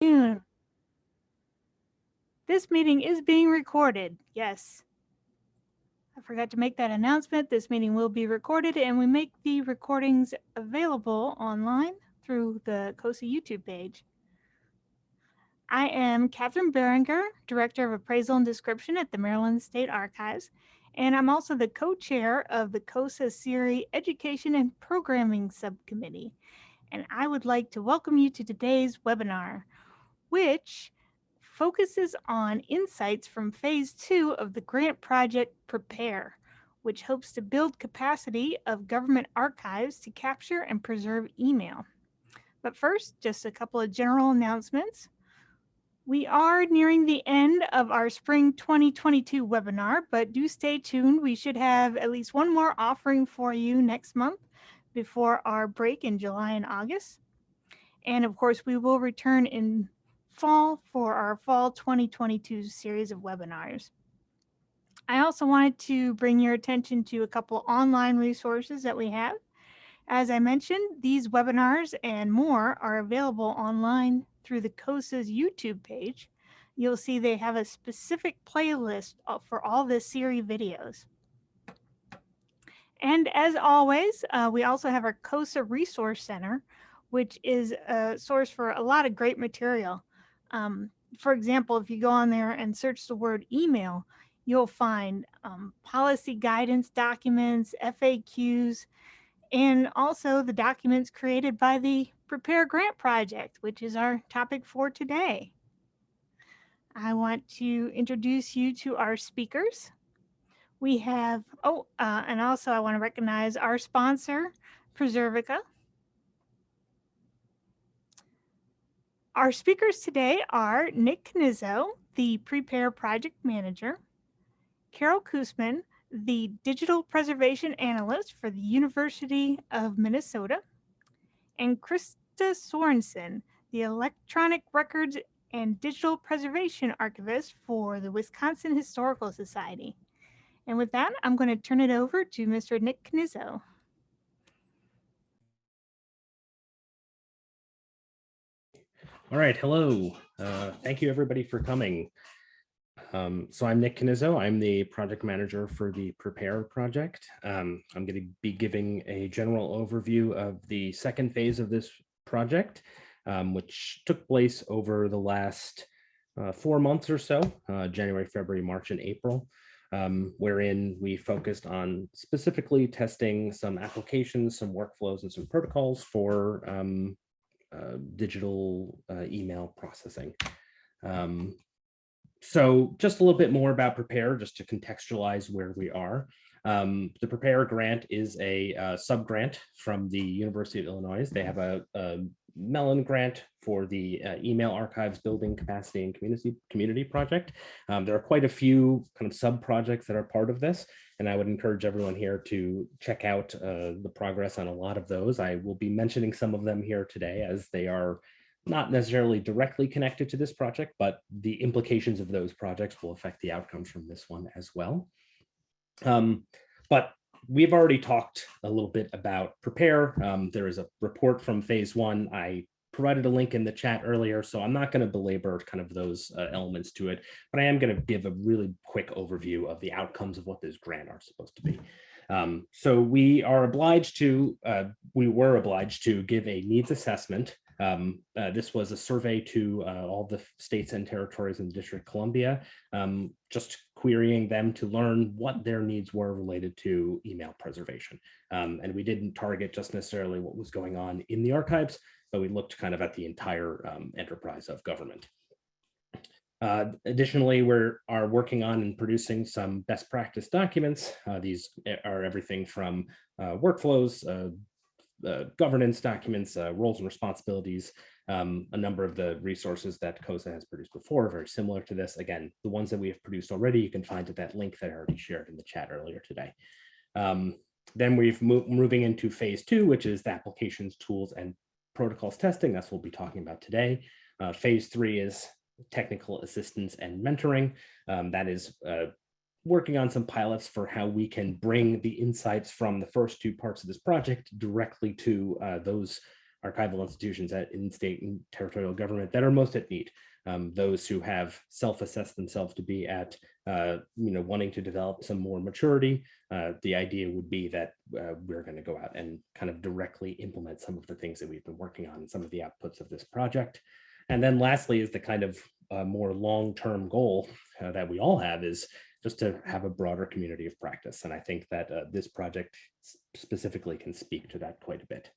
June. This meeting is being recorded. Yes, I forgot to make that announcement. This meeting will be recorded and we make the recordings available online through the COSA YouTube page. I am Catherine Berenger, Director of Appraisal and Description at the Maryland State Archives, and I'm also the co-chair of the COSA SERI Education and Programming Subcommittee. And I would like to welcome you to today's webinar, which focuses on insights from phase 2 of the grant project Prepare, which hopes to build capacity of government archives to capture and preserve email. But first, just a couple of general announcements. We are nearing the end of our spring 2022 webinar, but do stay tuned. We should have at least one more offering for you next month before our break in July and August. And of course, we will return in fall for our fall 2022 series of webinars. I also wanted to bring your attention to a couple online resources that we have. As I mentioned, these webinars and more are available online through the COSA's YouTube page. You'll see they have a specific playlist for all the SERI videos. And as always, we also have our COSA Resource Center, which is a source for a lot of great material. For example, if you go on there and search the word email, you'll find policy guidance documents, FAQs, and also the documents created by the Prepare Grant Project, which is our topic for today. I want to introduce you to our speakers. We have, and also I want to recognize our sponsor, Preservica. Our speakers today are Nick Knizzo, the Prepare Project Manager, Carol Koosman, the Digital Preservation Analyst for the University of Minnesota, and Krista Sorensen, the Electronic Records and Digital Preservation Archivist for the Wisconsin Historical Society. And with that, I'm going to turn it over to Mr. Nick Knizzo. All right, hello. Thank you everybody for coming. So I'm Nick Knizzo. I'm the project manager for the Prepare project. I'm going to be giving a general overview of the second phase of this project, which took place over the last 4 months or so, January, February, March, and April, wherein we focused on specifically testing some applications, some workflows, and some protocols for digital email processing. So just a little bit more about Prepare, just to contextualize where we are. The Prepare grant is a sub-grant from the University of Illinois. They have a Mellon grant for the email archives building capacity and community project. There are quite a few kind of sub-projects that are part of this, and I would encourage everyone here to check out the progress on a lot of those. I will be mentioning some of them here today as they are not necessarily directly connected to this project, but the implications of those projects will affect the outcomes from this one as well. But we've already talked a little bit about Prepare. There is a report from phase 1. I provided a link in the chat earlier, so I'm not going to belabor kind of those elements to it, but I am going to give a really quick overview of the outcomes of what this grant are supposed to be. So we were obliged to give a needs assessment. This was a survey to all the states and territories in the District of Columbia, just querying them to learn what their needs were related to email preservation. And we didn't target just necessarily what was going on in the archives, but we looked kind of at the entire enterprise of government. Additionally, we are working on and producing some best practice documents. These are everything from workflows, governance documents, roles and responsibilities. A number of the resources that COSA has produced before are very similar to this. Again, the ones that we have produced already, you can find at that link that I already shared in the chat earlier today. Then we've moving into phase 2, which is the applications, tools, and protocols testing. That's what we'll be talking about today. Phase 3 is technical assistance and mentoring. That is working on some pilots for how we can bring the insights from the first 2 parts of this project directly to those archival institutions in state and territorial government that are most at need. Those who have self-assessed themselves to be at, wanting to develop some more maturity. The idea would be that we're going to go out and kind of directly implement some of the things that we've been working on, some of the outputs of this project. And then lastly is the kind of more long-term goal that we all have, is just to have a broader community of practice. And I think that this project specifically can speak to that quite a bit.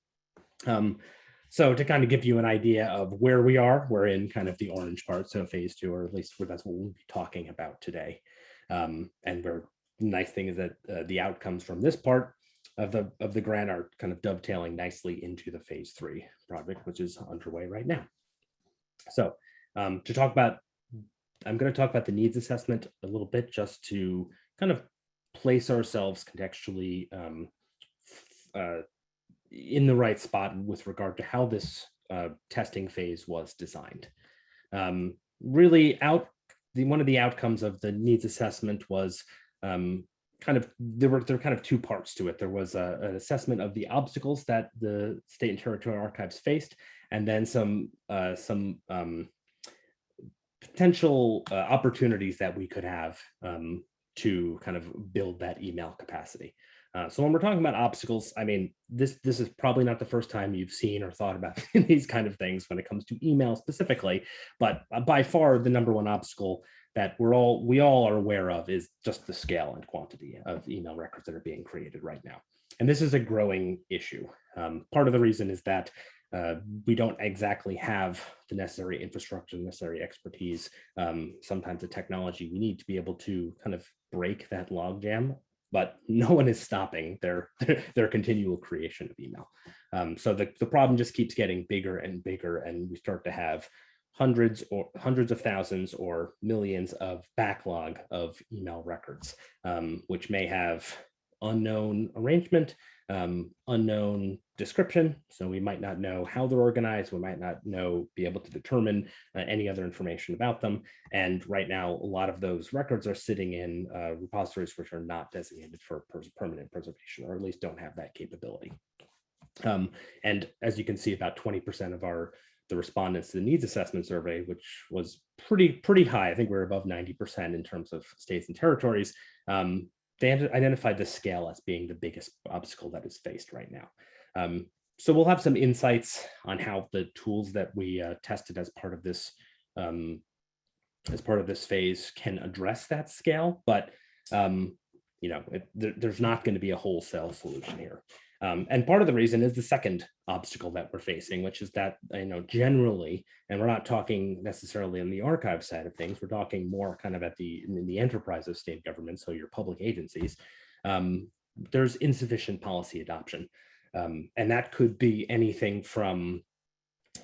So to kind of give you an idea of where we are, we're in kind of the orange part, so phase 2, or at least that's what we'll be talking about today. And the nice thing is that the outcomes from this part of the grant are kind of dovetailing nicely into the phase 3 project, which is underway right now. So I'm going to talk about the needs assessment a little bit, just to kind of place ourselves contextually in the right spot with regard to how this testing phase was designed. Really, one of the outcomes of the needs assessment was there were kind of 2 parts to it. There was an assessment of the obstacles that the state and territorial archives faced, and then some potential opportunities that we could have to kind of build that email capacity. So when we're talking about obstacles, I mean, this is probably not the first time you've seen or thought about these kind of things when it comes to email specifically, but by far the number one obstacle that we all are aware of is just the scale and quantity of email records that are being created right now. And this is a growing issue. Part of the reason is that we don't exactly have the necessary infrastructure, the necessary expertise, sometimes the technology we need to be able to kind of break that logjam, but no one is stopping their continual creation of email. So the problem just keeps getting bigger and bigger, and we start to have hundreds of thousands or millions of backlog of email records, which may have unknown arrangement, unknown description. So we might not know how they're organized. We might not be able to determine any other information about them. And right now, a lot of those records are sitting in repositories which are not designated for permanent preservation, or at least don't have that capability. And as you can see, about 20% of the respondents to the needs assessment survey, which was pretty high. I think we're above 90% in terms of states and territories. They identified the scale as being the biggest obstacle that is faced right now. So we'll have some insights on how the tools that we tested as part of this phase can address that scale, but there's not going to be a wholesale solution here. And part of the reason is the second obstacle that we're facing, which is that, generally, and we're not talking necessarily on the archive side of things, we're talking more kind of in the enterprise of state government, so your public agencies, there's insufficient policy adoption. And that could be anything from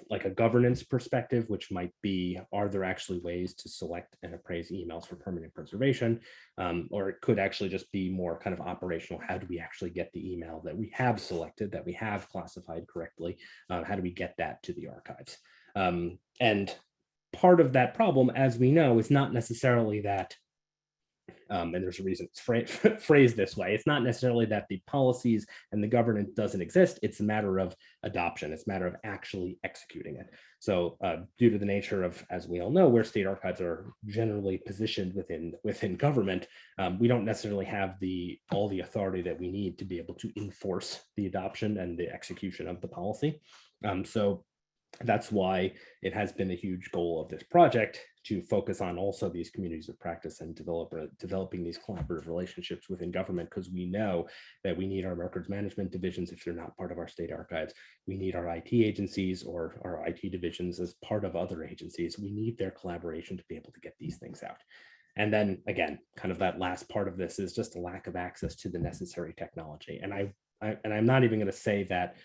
like a governance perspective, which might be, are there actually ways to select and appraise emails for permanent preservation? Or it could actually just be more kind of operational. How do we actually get the email that we have selected, that we have classified correctly? How do we get that to the archives? And part of that problem, as we know, is not necessarily that, and there's a reason it's phrased this way. It's not necessarily that the policies and the governance doesn't exist. It's a matter of adoption. It's a matter of actually executing it. So due to the nature of, as we all know, where state archives are generally positioned within government, we don't necessarily have all the authority that we need to be able to enforce the adoption and the execution of the policy. So that's why it has been a huge goal of this project to focus on also these communities of practice and developing these collaborative relationships within government, because we know that we need our records management divisions if they're not part of our state archives. We need our IT agencies or our IT divisions as part of other agencies. We need their collaboration to be able to get these things out. And then again, kind of that last part of this is just a lack of access to the necessary technology. And I'm not even going to say that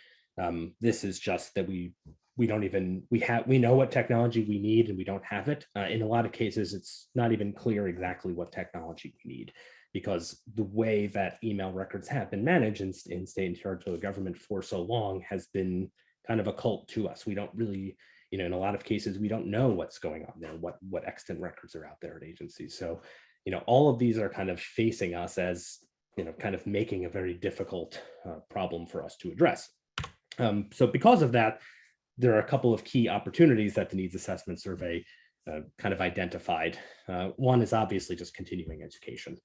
this is just that we know what technology we need and we don't have it. In a lot of cases, it's not even clear exactly what technology we need, because the way that email records have been managed in state and territorial government for so long has been kind of a cult to us. We don't really, in a lot of cases, we don't know what's going on there, what extant records are out there at agencies. So, all of these are kind of facing us as, kind of making a very difficult problem for us to address. So because of that, there are a couple of key opportunities that the needs assessment survey kind of identified. One is obviously just continuing education.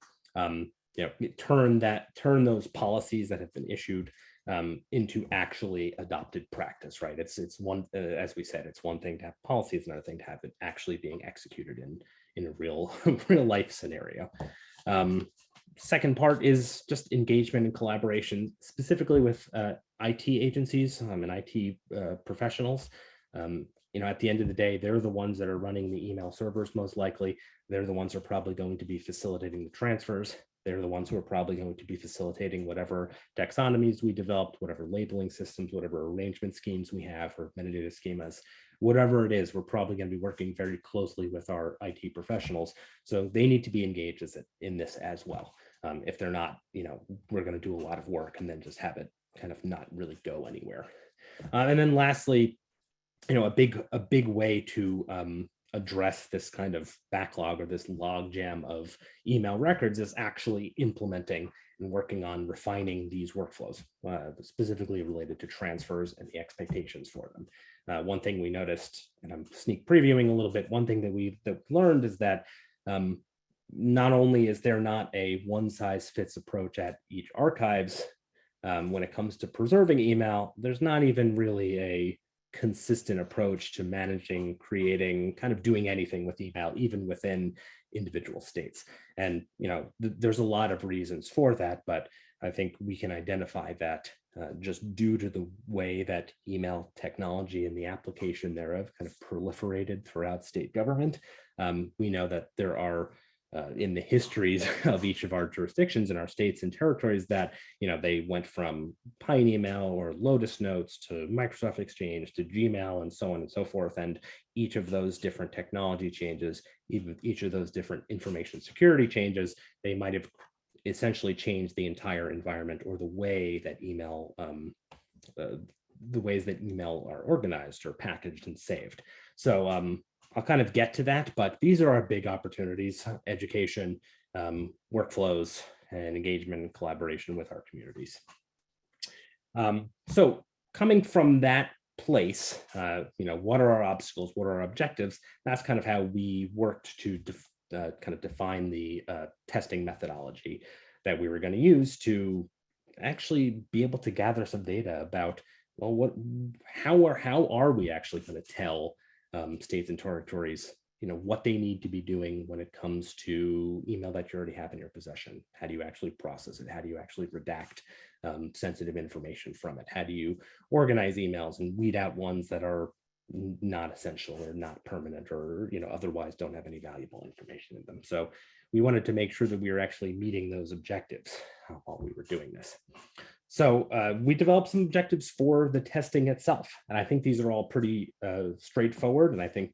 Turn those policies that have been issued into actually adopted practice, right? It's one, as we said, it's one thing to have policy, it's another thing to have it actually being executed in a real real life scenario. Second part is just engagement and collaboration, specifically with IT agencies and IT professionals. At the end of the day, they're the ones that are running the email servers most likely. They're the ones who are probably going to be facilitating the transfers. They're the ones who are probably going to be facilitating whatever taxonomies we developed, whatever labeling systems, whatever arrangement schemes we have, or metadata schemas, whatever it is, we're probably going to be working very closely with our IT professionals. So they need to be engaged in this as well. If they're not, we're going to do a lot of work and then just have it kind of not really go anywhere. And then lastly, a big way to address this kind of backlog or this log jam of email records is actually implementing and working on refining these workflows, specifically related to transfers and the expectations for them. One thing we noticed, and I'm sneak previewing a little bit, one thing that we've learned is that not only is there not a one-size-fits approach at each archives, when it comes to preserving email, there's not even really a consistent approach to managing, creating, kind of doing anything with email, even within individual states. And there's a lot of reasons for that, but I think we can identify that just due to the way that email technology and the application thereof kind of proliferated throughout state government. We know that there are in the histories of each of our jurisdictions in our states and territories that, they went from Pine Email or Lotus Notes to Microsoft Exchange to Gmail and so on and so forth. And each of those different technology changes, even each of those different information security changes, they might have essentially changed the entire environment or the way that email, the ways that email are organized or packaged and saved. So I'll kind of get to that, but these are our big opportunities: education, workflows, and engagement and collaboration with our communities. So coming from that place, what are our obstacles? What are our objectives? That's kind of how we worked to kind of define the testing methodology that we were going to use to actually be able to gather some data about, well, how are we actually going to tell states and territories, what they need to be doing when it comes to email that you already have in your possession? How do you actually process it? How do you actually redact sensitive information from it? How do you organize emails and weed out ones that are not essential or not permanent or otherwise don't have any valuable information in them? So we wanted to make sure that we were actually meeting those objectives while we were doing this. So we developed some objectives for the testing itself, and I think these are all pretty straightforward, and I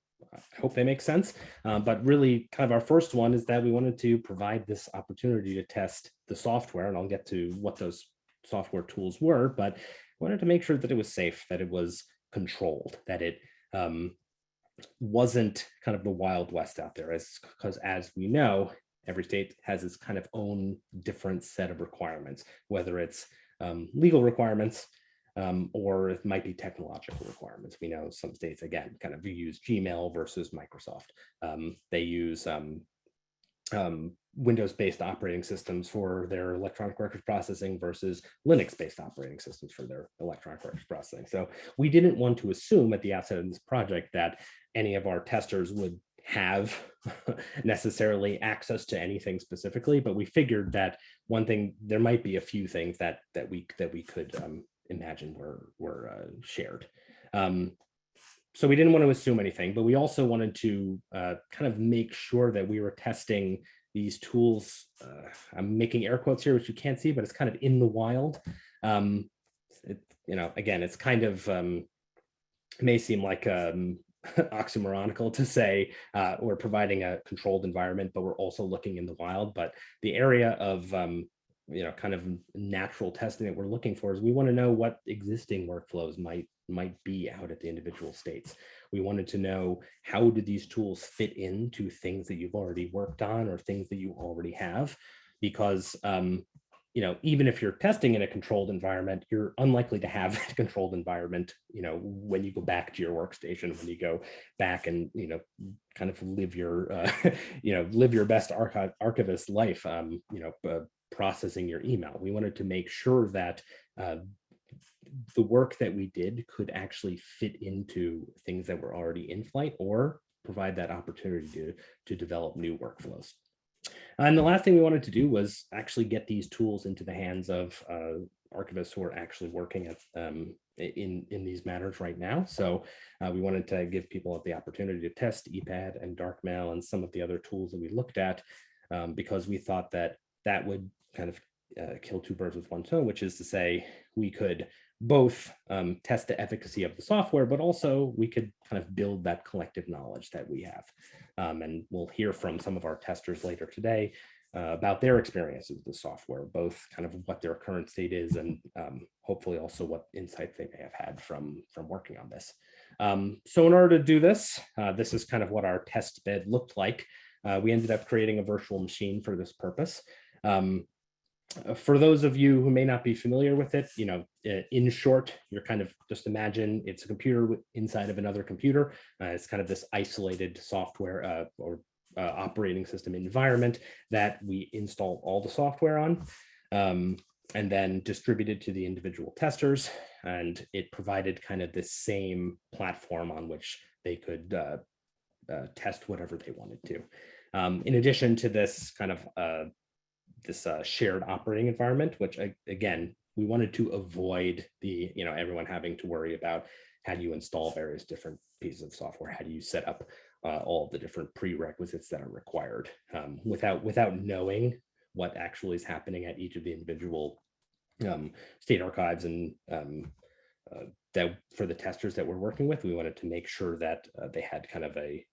hope they make sense. But really, kind of our first one is that we wanted to provide this opportunity to test the software, and I'll get to what those software tools were, but wanted to make sure that it was safe, that it was controlled, that it wasn't kind of the Wild West out there, because as we know, every state has its kind of own different set of requirements, whether it's legal requirements, or it might be technological requirements. We know some states, again, kind of use Gmail versus Microsoft. They use Windows-based operating systems for their electronic records processing versus Linux-based operating systems for their electronic records processing. So we didn't want to assume at the outset of this project that any of our testers would have necessarily access to anything specifically, but we figured that one thing, there might be a few things that we could imagine were shared. So we didn't want to assume anything, but we also wanted to kind of make sure that we were testing these tools. I'm making air quotes here, which you can't see, but it's kind of in the wild. Again, it's kind of may seem like oxymoronical to say we're providing a controlled environment, but we're also looking in the wild. But the area of kind of natural testing that we're looking for is we want to know what existing workflows might be out at the individual states. We wanted to know, how do these tools fit into things that you've already worked on or things that you already have? Because even if you're testing in a controlled environment, you're unlikely to have a controlled environment, when you go back to your workstation, when you go back and, kind of live your, live your best archivist life, processing your email. We wanted to make sure that the work that we did could actually fit into things that were already in flight or provide that opportunity to develop new workflows. And the last thing we wanted to do was actually get these tools into the hands of archivists who are actually working at, in these matters right now. So we wanted to give people the opportunity to test EPAD and darkmail and some of the other tools that we looked at, because we thought that that would kind of kill two birds with one stone, which is to say we could both test the efficacy of the software, but also we could kind of build that collective knowledge that we have. And we'll hear from some of our testers later today about their experiences with the software, both kind of what their current state is and hopefully also what insights they may have had from working on this. So in order to do this, this is kind of what our test bed looked like. We ended up creating a virtual machine for this purpose. For those of you who may not be familiar with it, in short, you're kind of just imagine it's a computer inside of another computer. It's kind of this isolated software or operating system environment that we install all the software on, and then distributed to the individual testers. And it provided kind of the same platform on which they could test whatever they wanted to. In addition to this kind of this shared operating environment, which again, we wanted to avoid the, everyone having to worry about how do you install various different pieces of software, how do you set up all the different prerequisites that are required without knowing what actually is happening at each of the individual state archives. And that for the testers that we're working with, we wanted to make sure that they had kind of a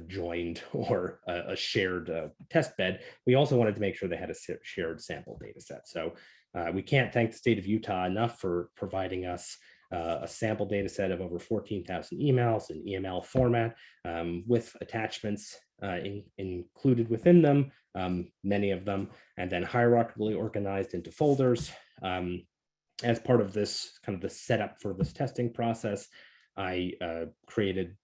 joined or a shared test bed. We also wanted to make sure they had a shared sample data set. So we can't thank the state of Utah enough for providing us a sample data set of over 14,000 emails in EML format with attachments included within them, many of them, and then hierarchically organized into folders. As part of this kind of the setup for this testing process, I created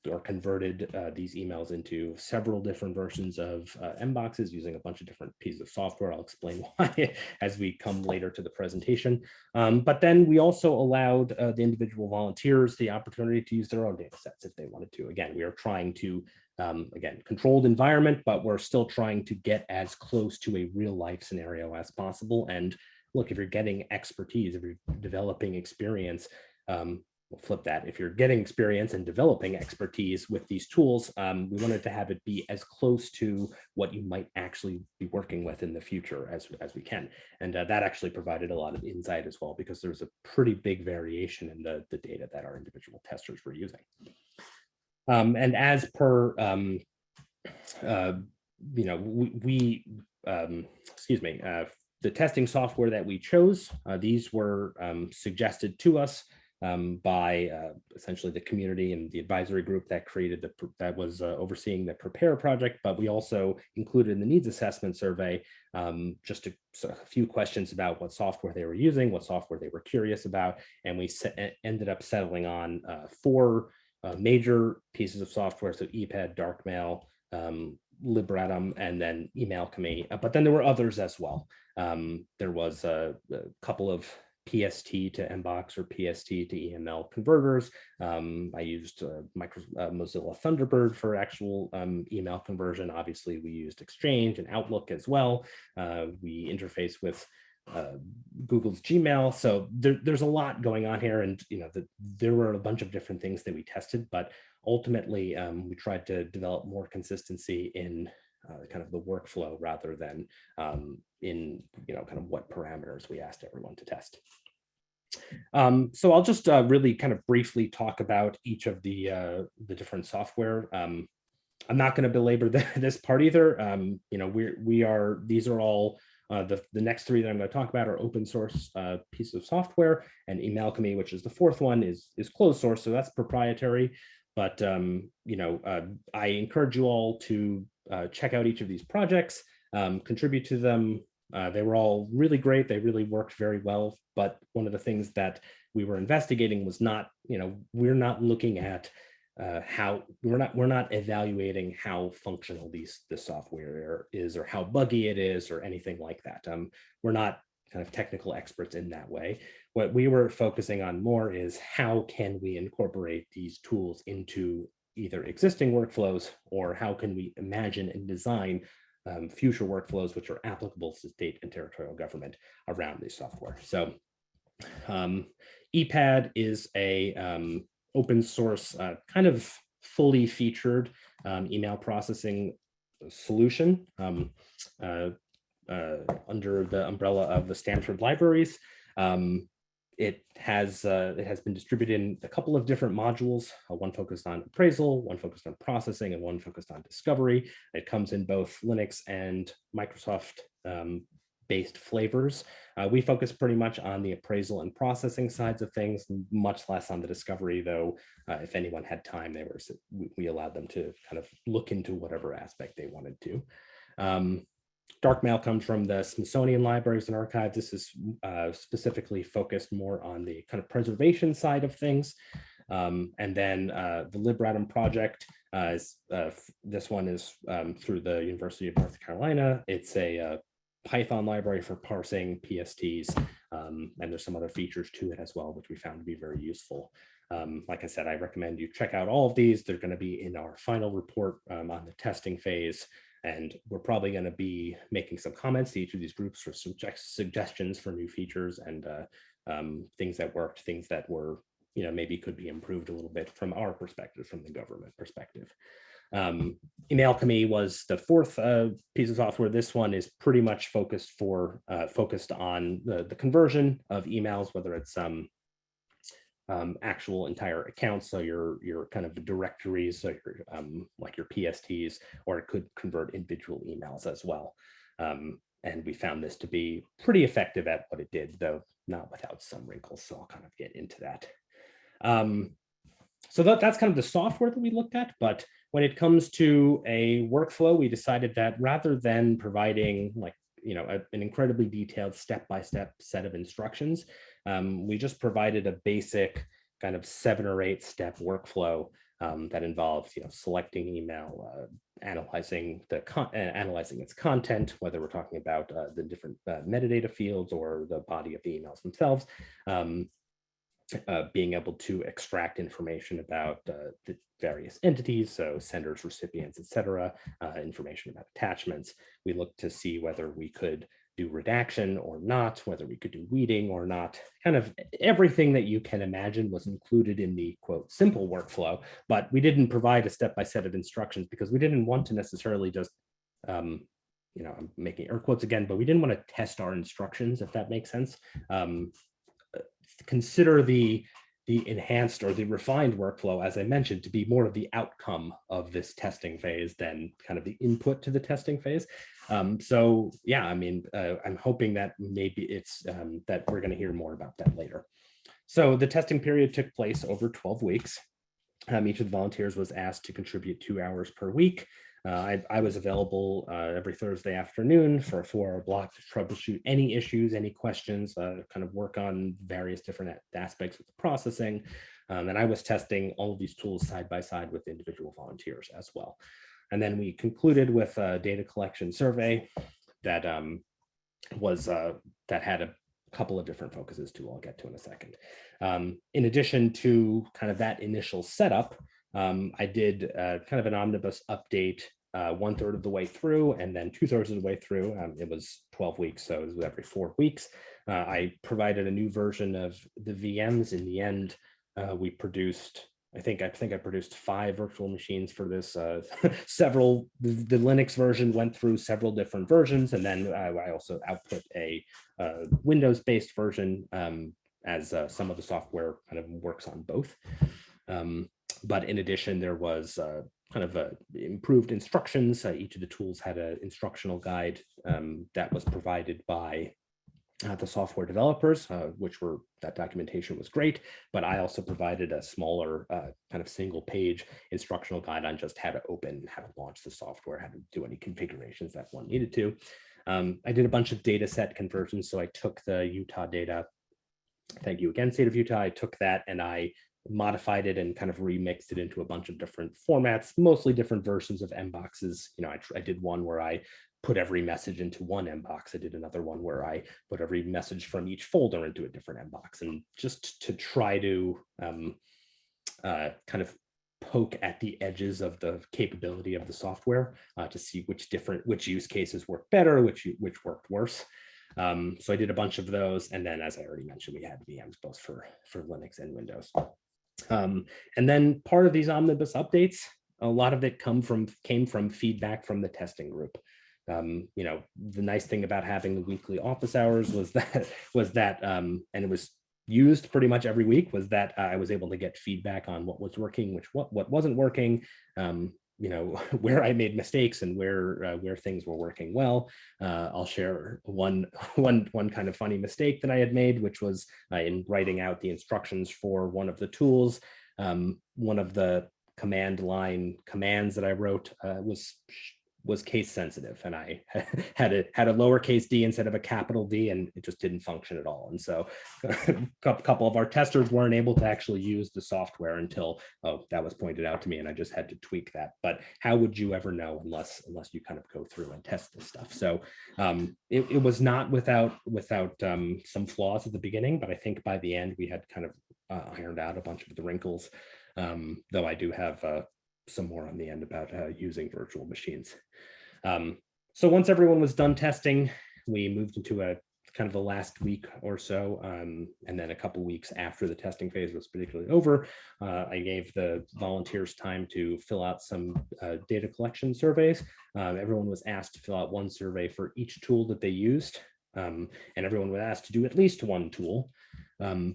or converted these emails into several different versions of mboxes using a bunch of different pieces of software. I'll explain why as we come later to the presentation. But then we also allowed the individual volunteers the opportunity to use their own data sets if they wanted to. Again, we are trying to, again, controlled environment, but we're still trying to get as close to a real life scenario as possible. And look, if you're getting expertise, if you're developing experience, we'll flip that. If you're getting experience and developing expertise with these tools, we wanted to have it be as close to what you might actually be working with in the future as we can. And that actually provided a lot of insight as well, because there's a pretty big variation in the data that our individual testers were using. And as per, the testing software that we chose, these were suggested to us by essentially the community and the advisory group that created that was overseeing the Prepare project. But we also included in the needs assessment survey just a few questions about what software they were using, what software they were curious about, and we ended up settling on 4 major pieces of software: so EPAD, darkmail, Librettum, and then Emailchemy. But then there were others as well. There was a couple of PST to Mbox or PST to EML converters. I used Mozilla Thunderbird for actual email conversion. Obviously, we used Exchange and Outlook as well. We interface with Google's Gmail. So there's a lot going on here, and there were a bunch of different things that we tested, but ultimately we tried to develop more consistency in kind of the workflow rather than in kind of what parameters we asked everyone to test. So I'll just really kind of briefly talk about each of the different software. I'm not going to belabor this part either. These are all the next 3 that I'm going to talk about are open source pieces of software, and Emailchemy, which is the 4th one, is closed source, so that's proprietary. But I encourage you all to check out each of these projects, contribute to them, They were all really great. They really worked very well. But one of the things that we were investigating was not, we're not looking at how we're not evaluating how functional the software is or how buggy it is or anything like that. We're not kind of technical experts in that way. What we were focusing on more is how can we incorporate these tools into either existing workflows, or how can we imagine and design future workflows which are applicable to state and territorial government around this software. So ePad is a open source, kind of fully featured email processing solution under the umbrella of the Stanford libraries. It has been distributed in a couple of different modules, one focused on appraisal, one focused on processing, and one focused on discovery. It comes in both Linux and Microsoft based flavors. We focus pretty much on the appraisal and processing sides of things, much less on the discovery, though if anyone had time, we allowed them to kind of look into whatever aspect they wanted to. Dark mail comes from the Smithsonian Libraries and Archives. This is specifically focused more on the kind of preservation side of things. And then the LibRadim project, this one is through the University of North Carolina. It's a Python library for parsing PSTs, and there's some other features to it as well, which we found to be very useful. Like I said, I recommend you check out all of these. They're going to be in our final report on the testing phase. And we're probably going to be making some comments to each of these groups for suggestions for new features and things that worked, things that were, maybe could be improved a little bit from our perspective, from the government perspective. Emailchemy was the fourth piece of software. This one is pretty much focused on the conversion of emails, whether it's actual entire accounts, so your kind of directories, so your like your PSTs, or it could convert individual emails as well. And we found this to be pretty effective at what it did, though not without some wrinkles. So I'll kind of get into that. So that's kind of the software that we looked at. But when it comes to a workflow, we decided that rather than providing an incredibly detailed step-by-step set of instructions, we just provided a basic kind of 7 or 8 step workflow that involves selecting email, analyzing its content, whether we're talking about the different metadata fields or the body of the emails themselves, being able to extract information about the various entities, so senders, recipients, etc., information about attachments. We looked to see whether we could do redaction or not, whether we could do weeding or not. Kind of everything that you can imagine was included in the quote simple workflow, but we didn't provide a step-by-step of instructions because we didn't want to necessarily just I'm making air quotes again, but we didn't want to test our instructions, if that makes sense. Consider the enhanced or the refined workflow, as I mentioned, to be more of the outcome of this testing phase than kind of the input to the testing phase. So yeah, I'm hoping that maybe it's that we're going to hear more about that later. So the testing period took place over 12 weeks. Each of the volunteers was asked to contribute 2 hours per week. I was available every Thursday afternoon for a 4-hour block to troubleshoot any issues, any questions, kind of work on various different aspects of the processing. And I was testing all of these tools side by side with individual volunteers as well. And then we concluded with a data collection survey that that had a couple of different focuses too, I'll get to in a second. In addition to kind of that initial setup, I did kind of an omnibus update 1/3 of the way through, and then 2/3 of the way through. It was 12 weeks, so it was every 4 weeks. I provided a new version of the VMs. In the end, we produced, I think I produced 5 virtual machines for this. Several, the Linux version went through several different versions, and then I also output a Windows-based version, as some of the software kind of works on both. But in addition, there was kind of improved instructions. Each of the tools had an instructional guide that was provided by the software developers, that documentation was great, but I also provided a smaller kind of single page instructional guide on just how to open, how to launch the software, how to do any configurations that one needed to. I did a bunch of data set conversions. So I took the Utah data. Thank you again, State of Utah. I took that and I modified it and kind of remixed it into a bunch of different formats, mostly different versions of mboxes. I did one where I put every message into one mbox. I did another one where I put every message from each folder into a different mbox, and just to try to kind of poke at the edges of the capability of the software to see which use cases work better, which worked worse. So I did a bunch of those, and then, as I already mentioned, we had VMs both for Linux and Windows. And then part of these omnibus updates, a lot of it came from feedback from the testing group. The nice thing about having the weekly office hours was that and it was used pretty much every week, was that I was able to get feedback on what was working, what wasn't working, where I made mistakes and where things were working well. I'll share one kind of funny mistake that I had made, which was in writing out the instructions for one of the tools. One of the command line commands that I wrote was case sensitive, and I had a lowercase d instead of a capital D, and it just didn't function at all. And so a couple of our testers weren't able to actually use the software until that was pointed out to me, and I just had to tweak that. But how would you ever know unless you kind of go through and test this stuff? So it was not without some flaws at the beginning, but I think by the end we had kind of ironed out a bunch of the wrinkles, though I do have some more on the end about using virtual machines. So once everyone was done testing, we moved into a kind of the last week or so, and then a couple weeks after the testing phase was particularly over, I gave the volunteers time to fill out some data collection surveys. Everyone was asked to fill out one survey for each tool that they used, and everyone was asked to do at least one tool.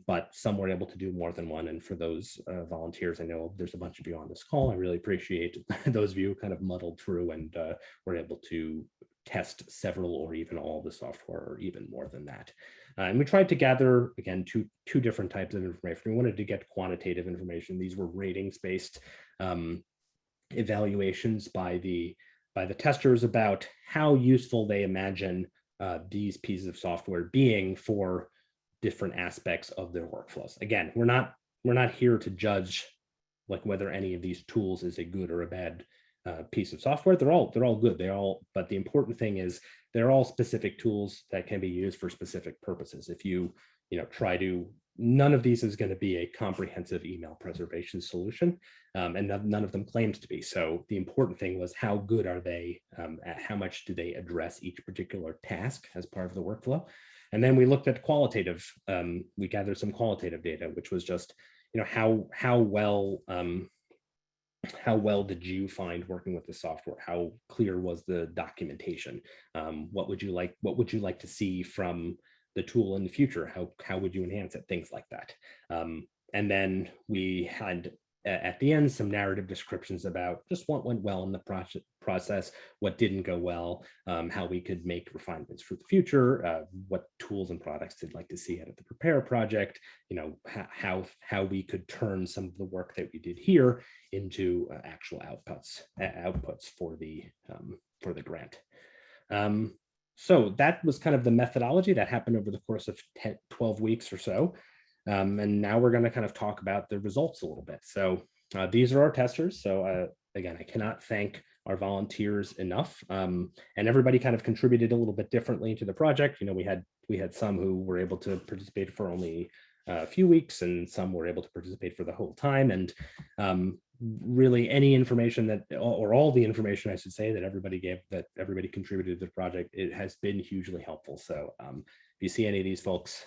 But some were able to do more than one. And for those volunteers, I know there's a bunch of you on this call. I really appreciate those of you who kind of muddled through and were able to test several or even all the software, or even more than that. And we tried to gather, again, two different types of information. We wanted to get quantitative information. These were ratings-based evaluations by the testers about how useful they imagine these pieces of software being for different aspects of their workflows. Again, we're not here to judge like whether any of these tools is a good or a bad piece of software. They're all good. But the important thing is they're all specific tools that can be used for specific purposes. If you none of these is going to be a comprehensive email preservation solution, and none of them claims to be. So the important thing was, how good are they? How much do they address each particular task as part of the workflow? And then we looked at qualitative. We gathered some qualitative data, which was just, how well did you find working with the software? How clear was the documentation? What would you like to see from the tool in the future? How would you enhance it? Things like that. And then we had at the end some narrative descriptions about just what went well in the process, what didn't go well, how we could make refinements for the future, what tools and products they'd like to see out of the Prepare project, how we could turn some of the work that we did here into actual outputs for the grant. So that was kind of the methodology that happened over the course of 12 weeks or so. And now we're going to kind of talk about the results a little bit. So these are our testers. So again, I cannot thank our volunteers enough. And everybody kind of contributed a little bit differently to the project. We had some who were able to participate for only a few weeks, and some were able to participate for the whole time. And really any information or all the information, I should say, that everybody contributed to the project, it has been hugely helpful. So if you see any of these folks,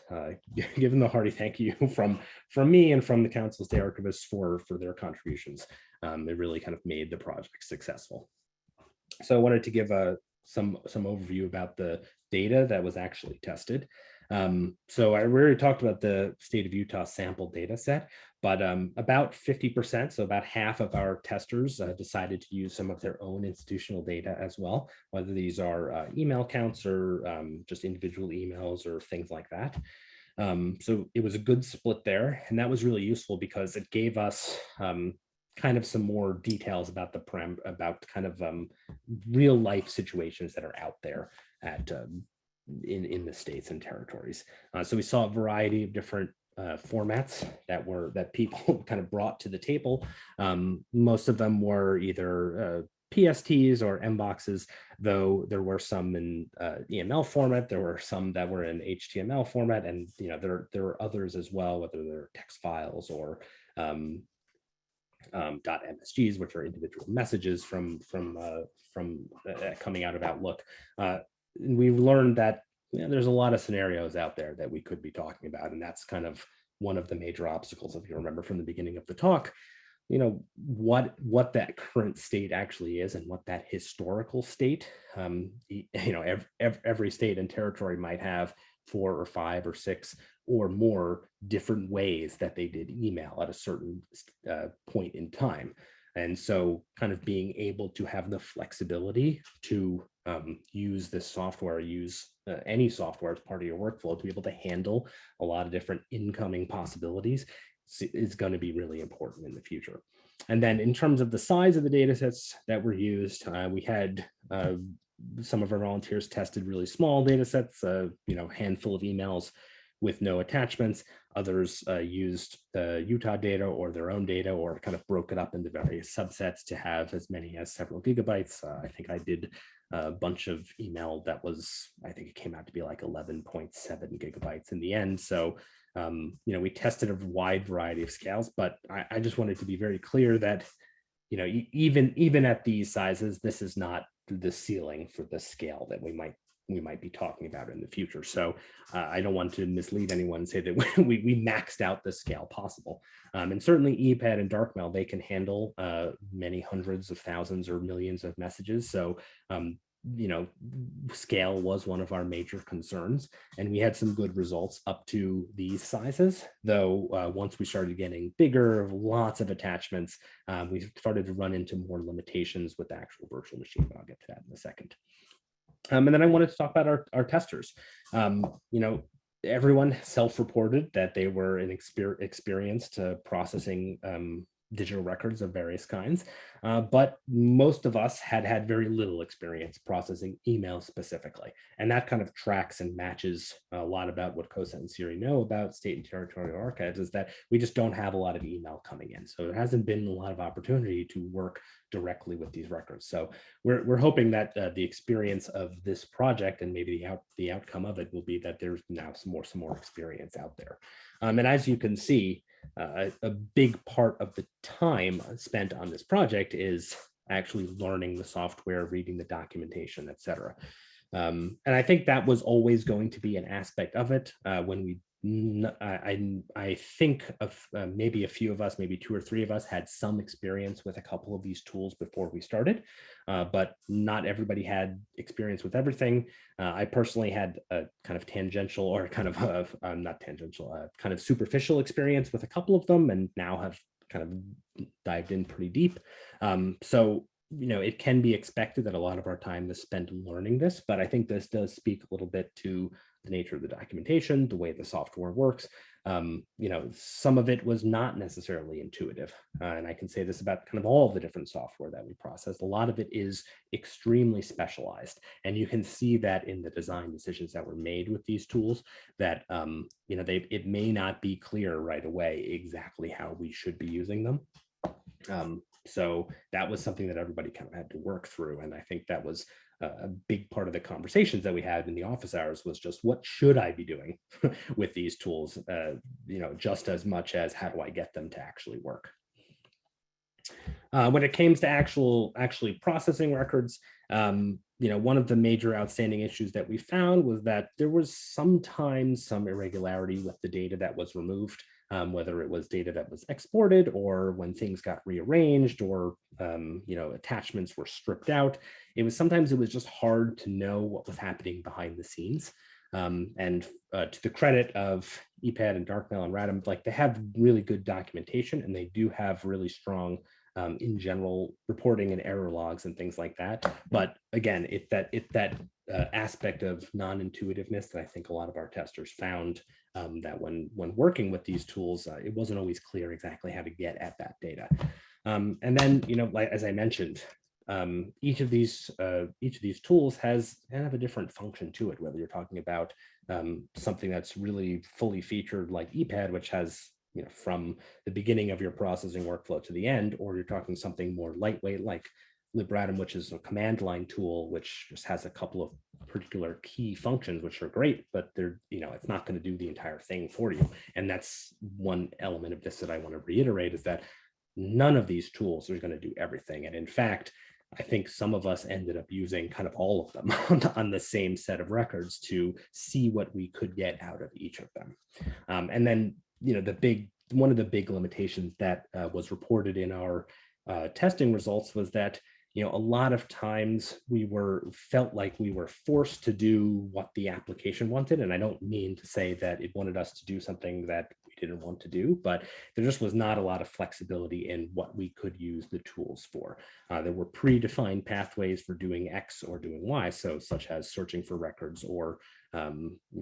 give them a hearty thank you from me and from the Council's Day Archivists for their contributions. They really kind of made the project successful. So I wanted to give some overview about the data that was actually tested. So I already talked about the state of Utah sample data set, but about 50%, so about half of our testers decided to use some of their own institutional data as well, whether these are email counts or just individual emails or things like that. So it was a good split there, and that was really useful because it gave us kind of some more details about about kind of real life situations that are out there at in the states and territories. So we saw a variety of different formats that people kind of brought to the table. Most of them were either PSTs or mboxes, though there were some in EML format. There were some that were in HTML format, and there were others as well, whether they're text files or .msgs, which are individual messages from coming out of Outlook. We learned that there's a lot of scenarios out there that we could be talking about, and that's kind of one of the major obstacles. If you remember from the beginning of the talk, what that current state actually is and what that historical state, every state and territory might have 4 or 5 or 6 or more different ways that they did email at a certain point in time. And so kind of being able to have the flexibility to use this software, use any software as part of your workflow to be able to handle a lot of different incoming possibilities is going to be really important in the future. And then in terms of the size of the data sets that were used, we had some of our volunteers tested really small data sets, handful of emails with no attachments. Others used the Utah data or their own data, or kind of broke it up into various subsets to have as many as several gigabytes. I think I did a bunch of email that was, I think it came out to be like 11.7 gigabytes in the end. So we tested a wide variety of scales, but I just wanted to be very clear that, even at these sizes, this is not the ceiling for the scale that we might be talking about in the future. So I don't want to mislead anyone and say that we maxed out the scale possible. And certainly EPAD and Darkmail, they can handle many hundreds of thousands or millions of messages. So scale was one of our major concerns, and we had some good results up to these sizes. Though once we started getting bigger, lots of attachments, we started to run into more limitations with the actual virtual machine, but I'll get to that in a second. And then I wanted to talk about our testers. Everyone self-reported that they were experienced processing digital records of various kinds, but most of us had very little experience processing email specifically. And that kind of tracks and matches a lot about what COSA and SERI know about state and territorial archives, is that we just don't have a lot of email coming in. So there hasn't been a lot of opportunity to work directly with these records. So we're hoping that the experience of this project and maybe the outcome of it will be that there's now some more experience out there. And as you can see, a big part of the time spent on this project is actually learning the software, reading the documentation, etc. And I think that was always going to be an aspect of it. When we, I think of maybe a few of us, maybe 2 or 3 of us had some experience with a couple of these tools before we started, but not everybody had experience with everything. I personally had a kind of tangential, or kind of not tangential, kind of superficial experience with a couple of them, and now have kind of dived in pretty deep. So it can be expected that a lot of our time is spent learning this, but I think this does speak a little bit to the nature of the documentation, the way the software works. Some of it was not necessarily intuitive. And I can say this about kind of all of the different software that we process. A lot of it is extremely specialized. And you can see that in the design decisions that were made with these tools, that it may not be clear right away exactly how we should be using them. So that was something that everybody kind of had to work through. And I think that was a big part of the conversations that we had in the office hours, was just, what should I be doing with these tools? Just as much as how do I get them to actually work? When it came to actually processing records, one of the major outstanding issues that we found was that there was sometimes some irregularity with the data that was removed. Whether it was data that was exported, or when things got rearranged, or attachments were stripped out. Sometimes it was just hard to know what was happening behind the scenes. And to the credit of EPAD and Darkmail and Radom, like they have really good documentation, and they do have really strong in general reporting and error logs and things like that. But again, it's that aspect of non-intuitiveness that I think a lot of our testers found, that when working with these tools, it wasn't always clear exactly how to get at that data. And then, like as I mentioned, each of these tools has kind of a different function to it, whether you're talking about something that's really fully featured like EPAD, which has from the beginning of your processing workflow to the end, or you're talking something more lightweight like libradom, which is a command line tool, which just has a couple of particular key functions, which are great, but they're, it's not going to do the entire thing for you. And that's one element of this that I want to reiterate, is that none of these tools are going to do everything. And in fact, I think some of us ended up using kind of all of them on the same set of records to see what we could get out of each of them. And then, one of the big limitations that was reported in our testing results was that, a lot of times we felt like we were forced to do what the application wanted. And I don't mean to say that it wanted us to do something that we didn't want to do, but there just was not a lot of flexibility in what we could use the tools for. There were predefined pathways for doing X or doing Y, so such as searching for records, or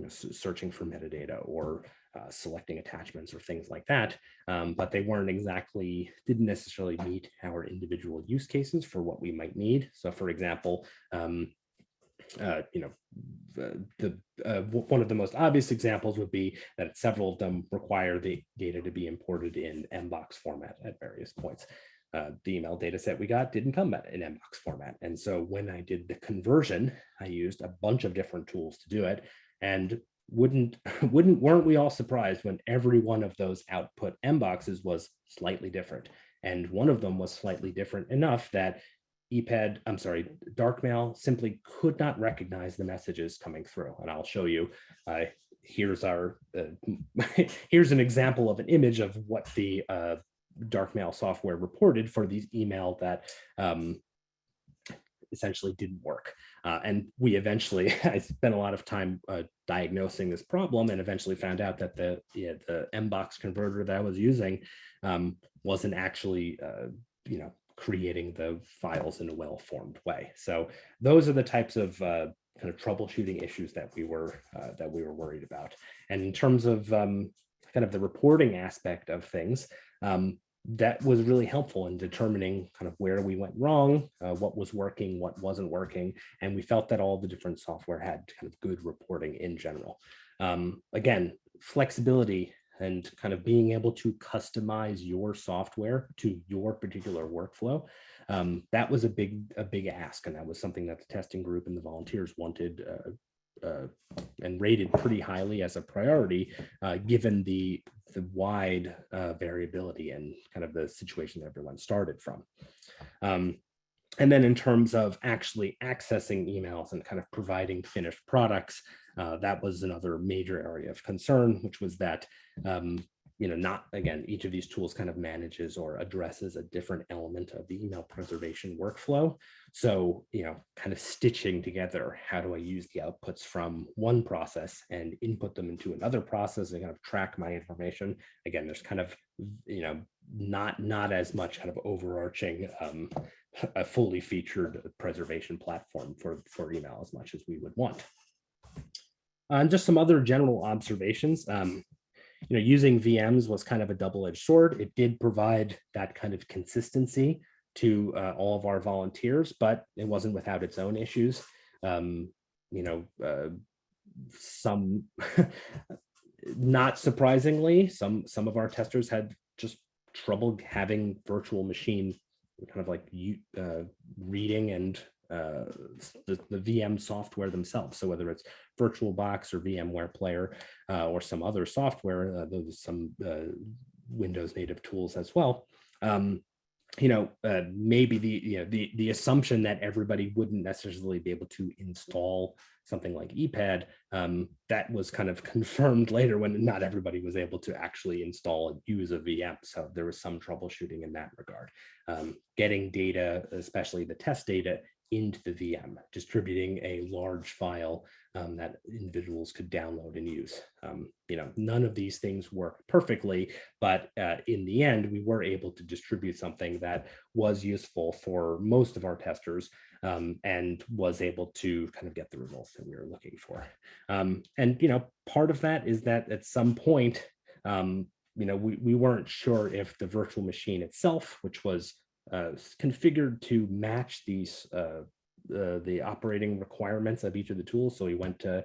searching for metadata, or selecting attachments or things like that, but they didn't necessarily meet our individual use cases for what we might need. So for example, one of the most obvious examples would be that several of them require the data to be imported in mbox format at various points. The email data set we got didn't come in mbox format. And so when I did the conversion, I used a bunch of different tools to do it. And weren't we all surprised when every one of those output mboxes was slightly different? And one of them was slightly different enough that Darkmail simply could not recognize the messages coming through. And I'll show you. Here's here's an example of an image of what the Darkmail software reported for these email that essentially didn't work. And we eventually, I spent a lot of time diagnosing this problem, and eventually found out that the mbox converter that I was using wasn't actually, creating the files in a well-formed way. So those are the types of kind of troubleshooting issues that we were worried about. And in terms of kind of the reporting aspect of things, that was really helpful in determining kind of where we went wrong, what was working, what wasn't working. And we felt that all the different software had kind of good reporting in general. Again, flexibility and kind of being able to customize your software to your particular workflow. That was a big ask. And that was something that the testing group and the volunteers wanted and rated pretty highly as a priority, given the wide variability and kind of the situation that everyone started from. And then in terms of actually accessing emails and kind of providing finished products, that was another major area of concern, which was that each of these tools kind of manages or addresses a different element of the email preservation workflow. So, kind of stitching together, how do I use the outputs from one process and input them into another process and kind of track my information? Again, there's kind of, not as much kind of overarching, a fully featured preservation platform for email as much as we would want. And just some other general observations. Using VMs was kind of a double-edged sword. It did provide that kind of consistency to all of our volunteers, but it wasn't without its own issues. Some, not surprisingly, some of our testers had just trouble having virtual machine kind of like reading and the VM software themselves. So whether it's VirtualBox or VMware Player or some other software, there's some Windows native tools as well. Maybe the assumption that everybody wouldn't necessarily be able to install something like EPAD, that was kind of confirmed later when not everybody was able to actually install and use a VM. So there was some troubleshooting in that regard. Getting data, especially the test data, into the VM, distributing a large file that individuals could download and use. None of these things work perfectly, but in the end, we were able to distribute something that was useful for most of our testers, and was able to kind of get the results that we were looking for. And part of that is that at some point, we weren't sure if the virtual machine itself, which was configured to match the operating requirements of each of the tools. So we went to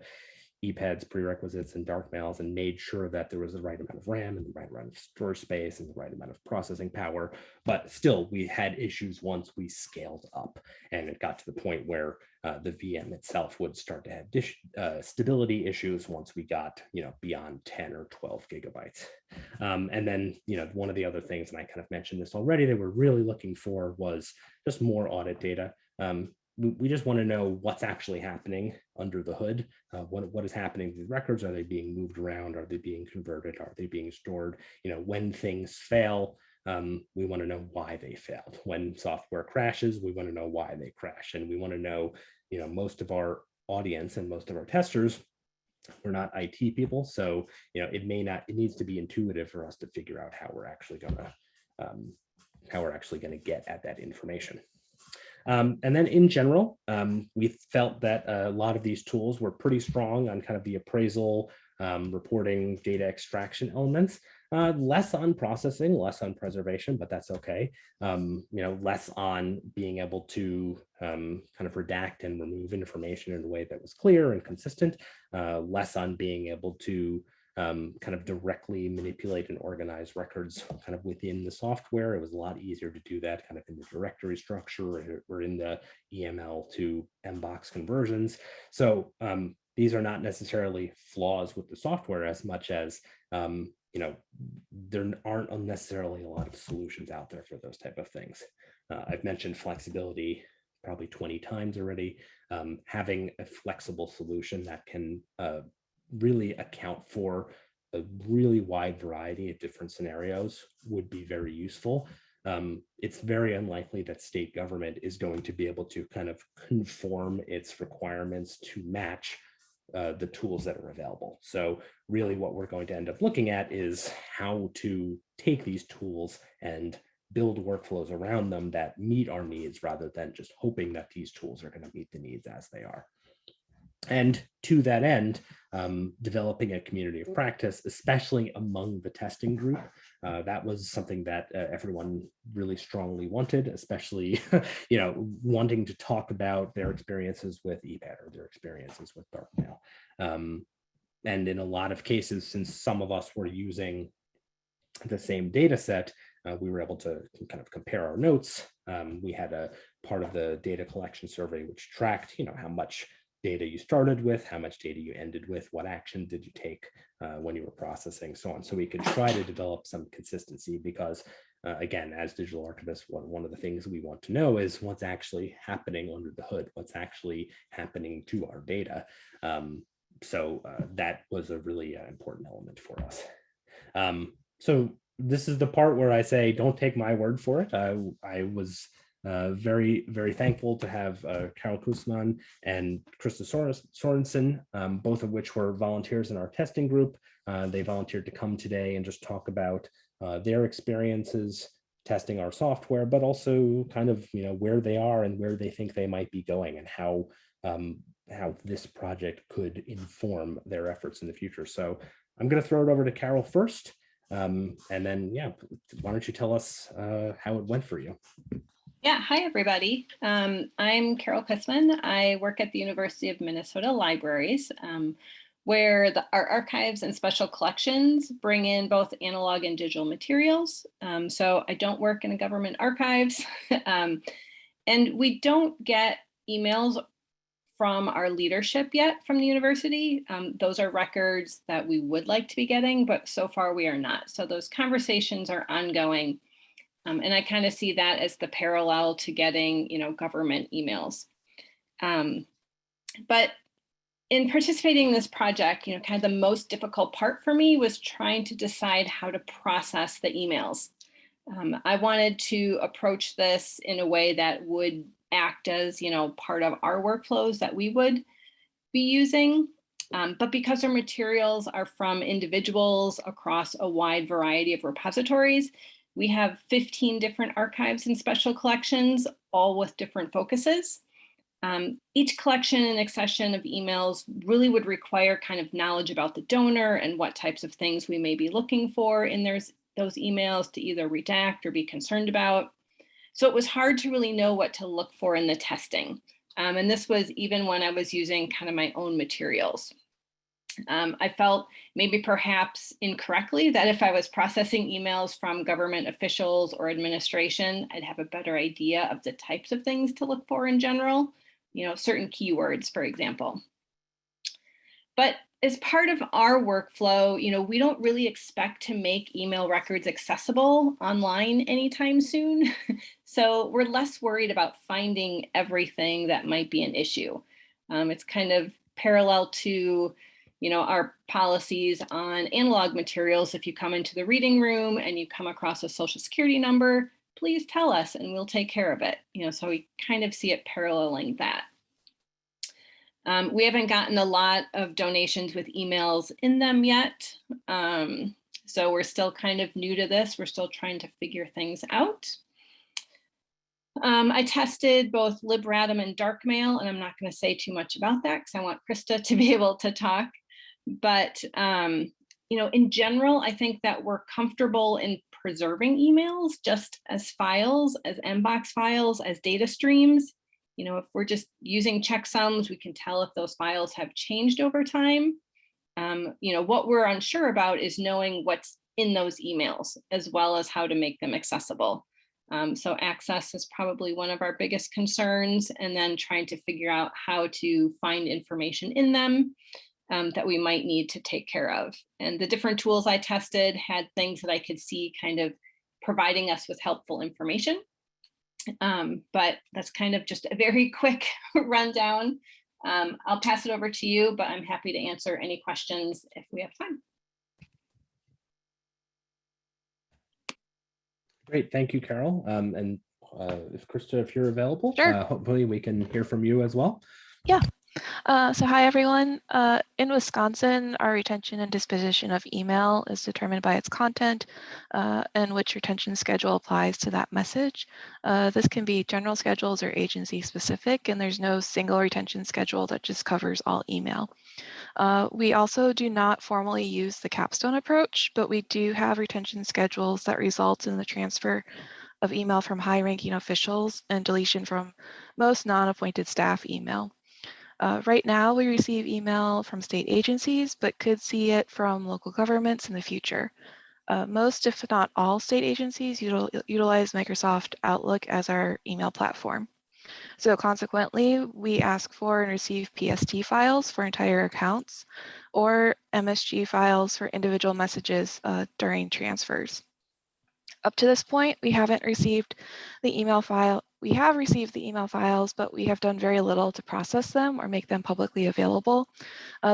EPAD's prerequisites and dark mails and made sure that there was the right amount of RAM and the right amount of storage space and the right amount of processing power. But still, we had issues once we scaled up, and it got to the point where the VM itself would start to have stability issues once we got beyond 10 or 12 gigabytes. And then one of the other things, and I kind of mentioned this already, that we're really looking for was just more audit data. We just want to know what's actually happening under the hood. What is happening to the records? Are they being moved around? Are they being converted? Are they being stored? When things fail, we want to know why they failed. When software crashes, we want to know why they crash. And we want to know, most of our audience and most of our testers, we're not IT people. So, it needs to be intuitive for us to figure out how we're actually going to get at that information. And then in general, we felt that a lot of these tools were pretty strong on kind of the appraisal, reporting, data extraction elements, less on processing, less on preservation, but that's okay. Less on being able to kind of redact and remove information in a way that was clear and consistent, less on being able to kind of directly manipulate and organize records kind of within the software. It was a lot easier to do that kind of in the directory structure or in the EML to MBOX conversions. So these are not necessarily flaws with the software as much as there aren't necessarily a lot of solutions out there for those type of things. I've mentioned flexibility probably 20 times already. Having a flexible solution that can really account for a really wide variety of different scenarios would be very useful. It's very unlikely that state government is going to be able to kind of conform its requirements to match the tools that are available. So really what we're going to end up looking at is how to take these tools and build workflows around them that meet our needs rather than just hoping that these tools are going to meet the needs as they are. And to that end, developing a community of practice, especially among the testing group, that was something that everyone really strongly wanted, especially wanting to talk about their experiences with EPAD or their experiences with darkmail. And in a lot of cases, since some of us were using the same data set, we were able to kind of compare our notes. We had a part of the data collection survey which tracked how much data you started with, how much data you ended with, what action did you take when you were processing, so on. So we could try to develop some consistency because, again, as digital archivists, one of the things we want to know is what's actually happening under the hood, what's actually happening to our data. So that was a really important element for us. So this is the part where I say, don't take my word for it. I was very, very thankful to have Carol Kusman and Krista Sorensen, both of which were volunteers in our testing group. They volunteered to come today and just talk about their experiences testing our software, but also kind of where they are and where they think they might be going and how this project could inform their efforts in the future. So I'm going to throw it over to Carol first, and then why don't you tell us how it went for you? Yeah, hi everybody. I'm Carol Kussman. I work at the University of Minnesota Libraries, where our archives and special collections bring in both analog and digital materials. So I don't work in government archives, and we don't get emails from our leadership yet from the university. Those are records that we would like to be getting, but so far we are not. So those conversations are ongoing. And I kind of see that as the parallel to getting, government emails. But in participating in this project, kind of the most difficult part for me was trying to decide how to process the emails. I wanted to approach this in a way that would act as, part of our workflows that we would be using. But because our materials are from individuals across a wide variety of repositories, we have 15 different archives and special collections, all with different focuses. Each collection and accession of emails really would require kind of knowledge about the donor and what types of things we may be looking for in those emails to either redact or be concerned about. So it was hard to really know what to look for in the testing. And this was even when I was using kind of my own materials. I felt maybe perhaps incorrectly that if I was processing emails from government officials or administration, I'd have a better idea of the types of things to look for in general, certain keywords, for example. But as part of our workflow, we don't really expect to make email records accessible online anytime soon. So we're less worried about finding everything that might be an issue. It's kind of parallel to our policies on analog materials. If you come into the reading room and you come across a social security number, please tell us and we'll take care of it. So we kind of see it paralleling that. We haven't gotten a lot of donations with emails in them yet. So we're still kind of new to this. We're still trying to figure things out. I tested both LibRandom and Darkmail, and I'm not going to say too much about that because I want Krista to be able to talk. But, in general, I think that we're comfortable in preserving emails just as files, as mbox files, as data streams. If we're just using checksums, we can tell if those files have changed over time. What we're unsure about is knowing what's in those emails, as well as how to make them accessible. So access is probably one of our biggest concerns, and then trying to figure out how to find information in them that we might need to take care of. And the different tools I tested had things that I could see kind of providing us with helpful information. But that's kind of just a very quick rundown. I'll pass it over to you, but I'm happy to answer any questions if we have time. Great, thank you, Carol. And if Krista, if you're available, Sure. Hopefully we can hear from you as well. Yeah. So hi, everyone. In Wisconsin, our retention and disposition of email is determined by its content and which retention schedule applies to that message. This can be general schedules or agency specific, and there's no single retention schedule that just covers all email. We also do not formally use the capstone approach, but we do have retention schedules that result in the transfer of email from high-ranking officials and deletion from most non-appointed staff email. Right now, we receive email from state agencies, but could see it from local governments in the future. Most, if not all, state agencies utilize Microsoft Outlook as our email platform. So consequently, we ask for and receive PST files for entire accounts or MSG files for individual messages during transfers. Up to this point, we haven't received the email file. We have received the email files, but we have done very little to process them or make them publicly available.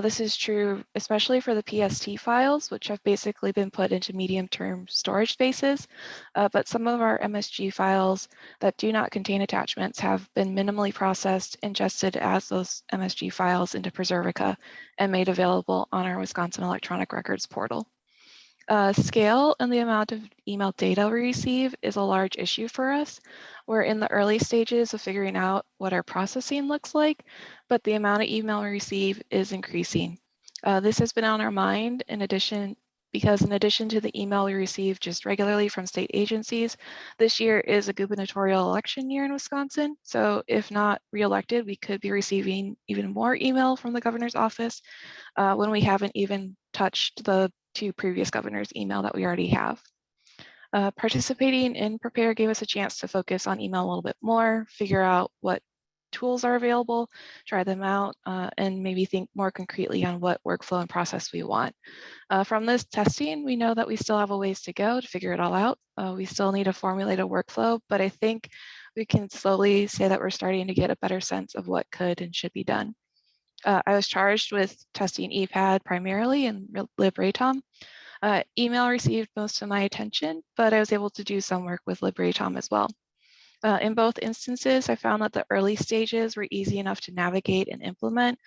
This is true especially for the PST files, which have basically been put into medium-term storage spaces. But some of our MSG files that do not contain attachments have been minimally processed, ingested as those MSG files into Preservica, and made available on our Wisconsin Electronic Records portal. Scale and the amount of email data we receive is a large issue for us. We're in the early stages of figuring out what our processing looks like, but the amount of email we receive is increasing. This has been on our mind because in addition to the email we receive just regularly from state agencies, this year is a gubernatorial election year in Wisconsin. So if not reelected, we could be receiving even more email from the governor's office when we haven't even touched the 2 previous governors' email that we already have. Participating in Prepare gave us a chance to focus on email a little bit more, figure out what tools are available, try them out, and maybe think more concretely on what workflow and process we want. From this testing, we know that we still have a ways to go to figure it all out. We still need to formulate a workflow, but I think we can slowly say that we're starting to get a better sense of what could and should be done. I was charged with testing EPAD primarily and LibRandom. Email received most of my attention, but I was able to do some work with LibRandom as well. In both instances, I found that the early stages were easy enough to navigate and implement,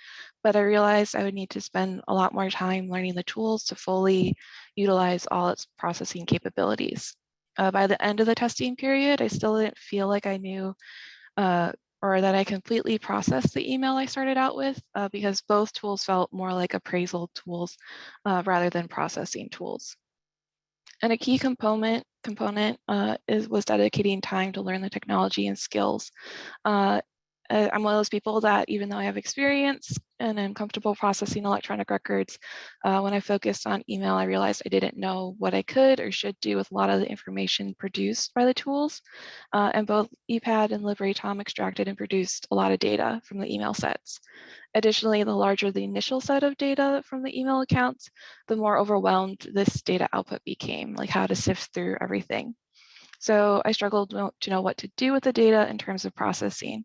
but I realized I would need to spend a lot more time learning the tools to fully utilize all its processing capabilities. By the end of the testing period, I still didn't feel like I knew or that I completely processed the email I started out with because both tools felt more like appraisal tools rather than processing tools. And a key component was dedicating time to learn the technology and skills. I'm one of those people that even though I have experience and I'm comfortable processing electronic records, when I focused on email, I realized I didn't know what I could or should do with a lot of the information produced by the tools. And both EPAD and LibreTom extracted and produced a lot of data from the email sets. Additionally, the larger the initial set of data from the email accounts, the more overwhelmed this data output became, like how to sift through everything. So I struggled to know what to do with the data in terms of processing.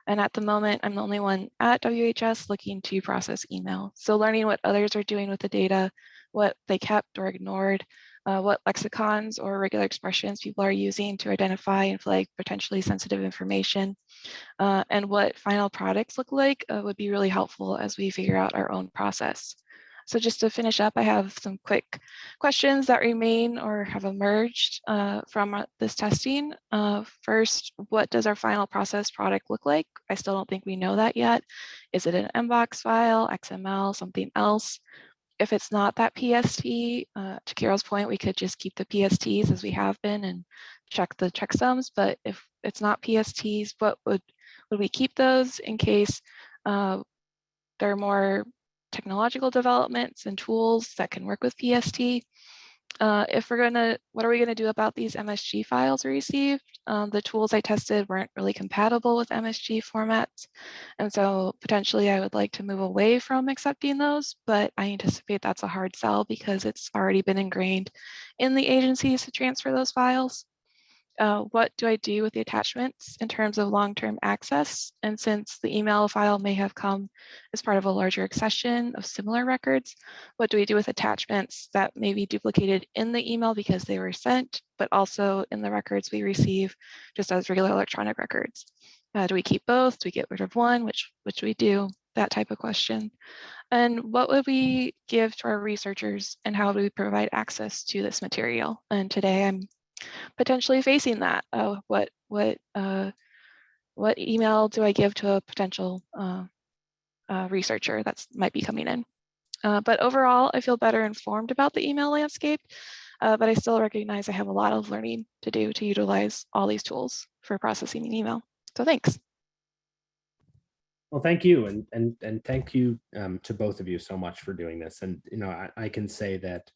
And at the moment, I'm the only one at WHS looking to process email. So learning what others are doing with the data, what they kept or ignored, what lexicons or regular expressions people are using to identify and flag potentially sensitive information, and what final products look like would be really helpful as we figure out our own process. So just to finish up, I have some quick questions that remain or have emerged from this testing. First, what does our final process product look like? I still don't think we know that yet. Is it an mbox file, XML, something else? If it's not that PST, to Carol's point, we could just keep the PSTs as we have been and check the checksums. But if it's not PSTs, what would we keep those in case there are more technological developments and tools that can work with PST? What are we gonna do about these MSG files we received? The tools I tested weren't really compatible with MSG formats. And so potentially I would like to move away from accepting those, but I anticipate that's a hard sell because it's already been ingrained in the agencies to transfer those files. What do I do with the attachments in terms of long-term access? And since the email file may have come as part of a larger accession of similar records, what do we do with attachments that may be duplicated in the email because they were sent, but also in the records we receive just as regular electronic records? Do we keep both? Do we get rid of one? Which do we do? That type of question. And what would we give to our researchers and how do we provide access to this material? And today I'm potentially facing that. What email do I give to a potential researcher that might be coming in? But overall, I feel better informed about the email landscape, but I still recognize I have a lot of learning to do to utilize all these tools for processing an email. So thanks. Well, thank you, and thank you to both of you so much for doing this. And I can say that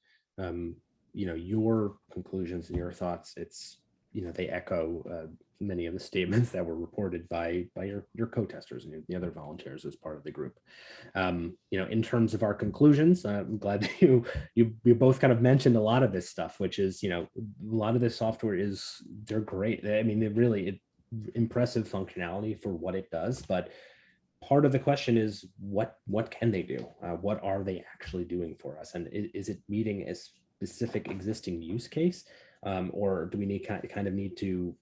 your conclusions and your thoughts, they echo many of the statements that were reported by your co-testers and the other volunteers as part of the group. In terms of our conclusions, I'm glad that you both kind of mentioned a lot of this stuff, which is a lot of this software they're great. I mean, impressive functionality for what it does, but part of the question is what can they do? What are they actually doing for us? And is it meeting a specific existing use case? Or do we need to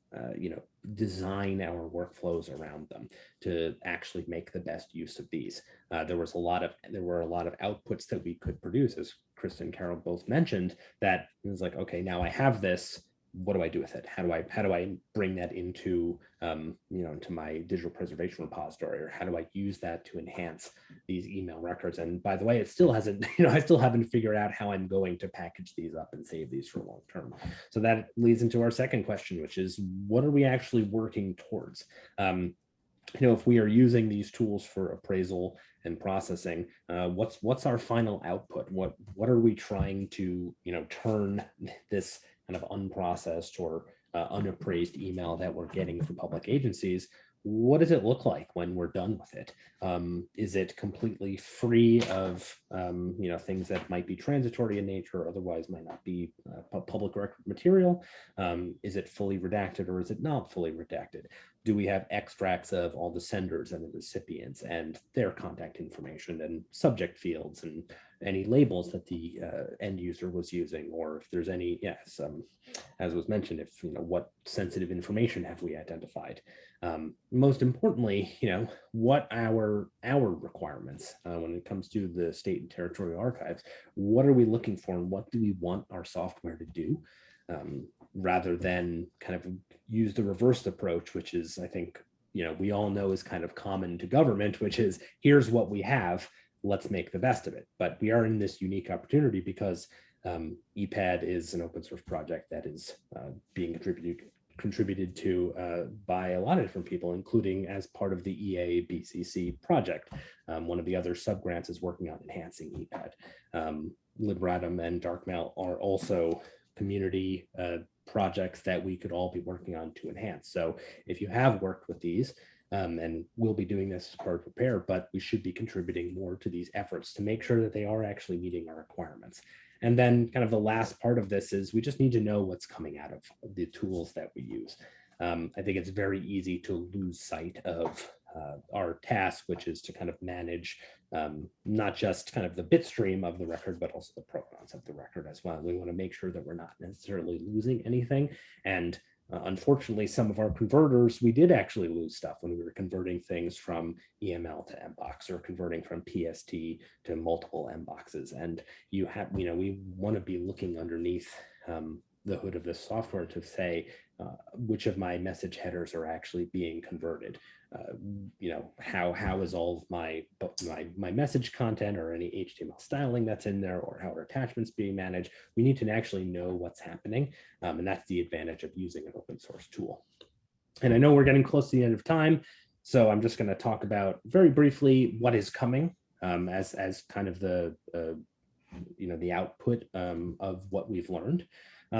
design our workflows around them to actually make the best use of these? There were a lot of outputs that we could produce, as Krista and Carol both mentioned, that it was like, okay, now I have this. What do I do with it? How do I bring that into into my digital preservation repository, or how do I use that to enhance these email records? And by the way, it still hasn't, I still haven't figured out how I'm going to package these up and save these for long term. So that leads into our second question, which is, what are we actually working towards? If we are using these tools for appraisal and processing, what's our final output? What are we trying to turn this kind of unprocessed or unappraised email that we're getting from public agencies? What does it look like when we're done with it? Is it completely free of things that might be transitory in nature, or otherwise might not be public record material? Is it fully redacted, or is it not fully redacted? do we have extracts of all the senders and the recipients and their contact information and subject fields and any labels that the end user was using, or if there's any, yes, as was mentioned, if, what sensitive information have we identified? Most importantly, what our requirements when it comes to the state and territorial archives, what are we looking for and what do we want our software to do? Rather than kind of use the reversed approach, which is, I think, we all know is kind of common to government, which is, here's what we have, let's make the best of it. But we are in this unique opportunity because EPAD is an open source project that is being contributed to by a lot of different people, including as part of the EA-BCC project. One of the other subgrants is working on enhancing EPAD. Libratum and Darkmail are also community projects that we could all be working on to enhance. So if you have worked with these, and we'll be doing this as part of Prepare, but we should be contributing more to these efforts to make sure that they are actually meeting our requirements. And then kind of the last part of this is we just need to know what's coming out of the tools that we use. I think it's very easy to lose sight of our task, which is to kind of manage not just kind of the bit stream of the record, but also the pronouns of the record as well. We want to make sure that we're not necessarily losing anything. And unfortunately, some of our converters, we did actually lose stuff when we were converting things from EML to MBOX or converting from PST to multiple MBOXes. And we want to be looking underneath the hood of this software to say which of my message headers are actually being converted. How is all of my message content or any HTML styling that's in there, or how are attachments being managed? We need to actually know what's happening, and that's the advantage of using an open source tool. And I know we're getting close to the end of time, so I'm just going to talk about very briefly what is coming as kind of the the output of what we've learned.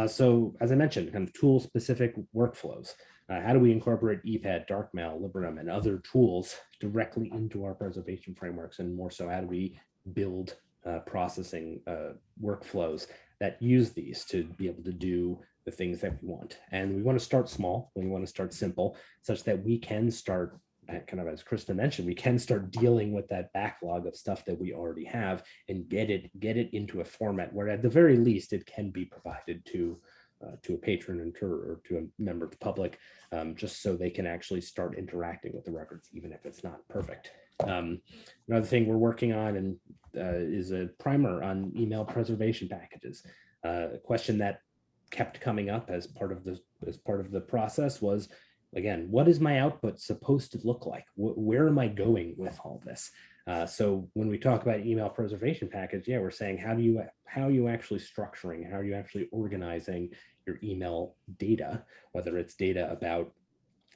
So as I mentioned, kind of tool specific workflows. How do we incorporate EPAD, Darkmail, Libratum, and other tools directly into our preservation frameworks? And more so, how do we build processing workflows that use these to be able to do the things that we want? And we want to start small. We want to start simple, such that we can start, kind of as Krista mentioned, we can start dealing with that backlog of stuff that we already have and get it into a format where at the very least it can be provided to a patron or to a member of the public, just so they can actually start interacting with the records, even if it's not perfect. Another thing we're working on is a primer on email preservation packages. A question that kept coming up as part of the process was, again, what is my output supposed to look like? Where am I going with all this? So when we talk about email preservation package, we're saying how are you actually structuring, how are you actually organizing your email data, whether it's data about,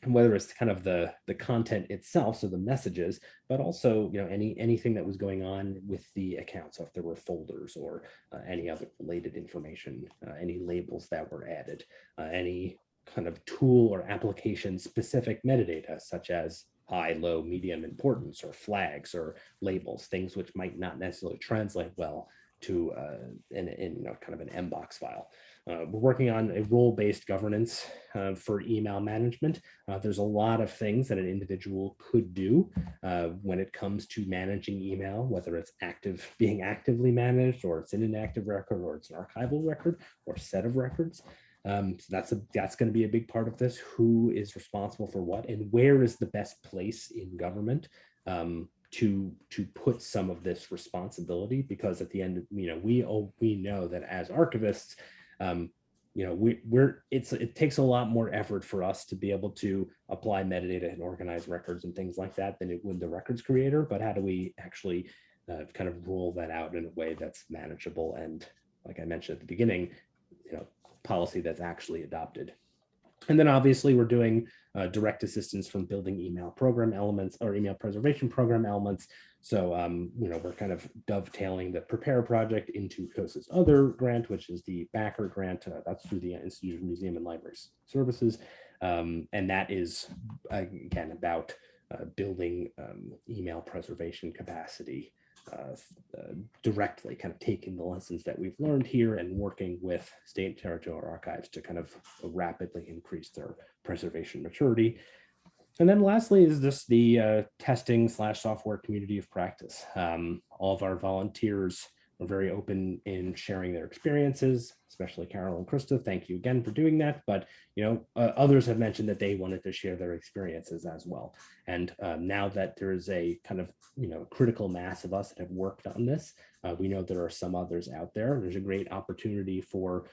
whether it's kind of the content itself, so the messages, but also anything that was going on with the account. So if there were folders or any other related information, any labels that were added, any kind of tool or application specific metadata, such as high, low, medium importance, or flags or labels, things which might not necessarily translate well to in kind of an MBOX file. We're working on a role-based governance for email management. There's a lot of things that an individual could do when it comes to managing email, whether it's being actively managed, or it's in an active record, or it's an archival record or set of records. So that's going to be a big part of this. Who is responsible for what, and where is the best place in government to put some of this responsibility? Because at the end, we know that as archivists, it takes a lot more effort for us to be able to apply metadata and organize records and things like that than it would the records creator. But how do we actually kind of roll that out in a way that's manageable and, like I mentioned at the beginning, policy that's actually adopted? And then obviously we're doing direct assistance from building email program elements or email preservation program elements. So, we're kind of dovetailing the Prepare project into COSA's other grant, which is the Backer grant. That's through the Institute of Museum and Library Services. And that is, again, about building email preservation capacity directly, kind of taking the lessons that we've learned here and working with state and territorial archives to kind of rapidly increase their preservation maturity. And then lastly is this the testing/software community of practice. All of our volunteers are very open in sharing their experiences, especially Carol and Krista. Thank you again for doing that. But others have mentioned that they wanted to share their experiences as well. And now that there is a kind of critical mass of us that have worked on this, we know there are some others out there. There's a great opportunity for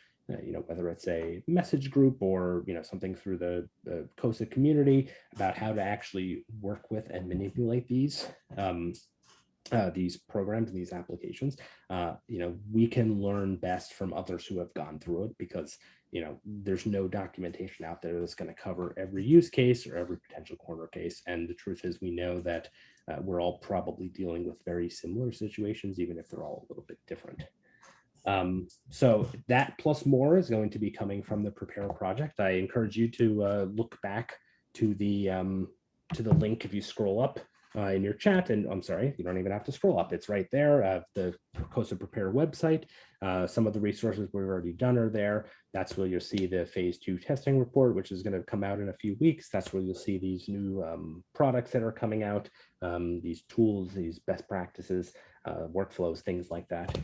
whether it's a message group or something through the COSA community about how to actually work with and manipulate these programs and these applications. We can learn best from others who have gone through it, because there's no documentation out there that's going to cover every use case or every potential corner case. And the truth is, we know that we're all probably dealing with very similar situations, even if they're all a little bit different. So that plus more is going to be coming from the Prepare project. I encourage you to look back to the link if you scroll up in your chat. And I'm sorry, you don't even have to scroll up. It's right there, the COSA Prepare website. Some of the resources we've already done are there. That's where you'll see the phase 2 testing report, which is going to come out in a few weeks. That's where you'll see these new products that are coming out, these tools, these best practices, workflows, things like that.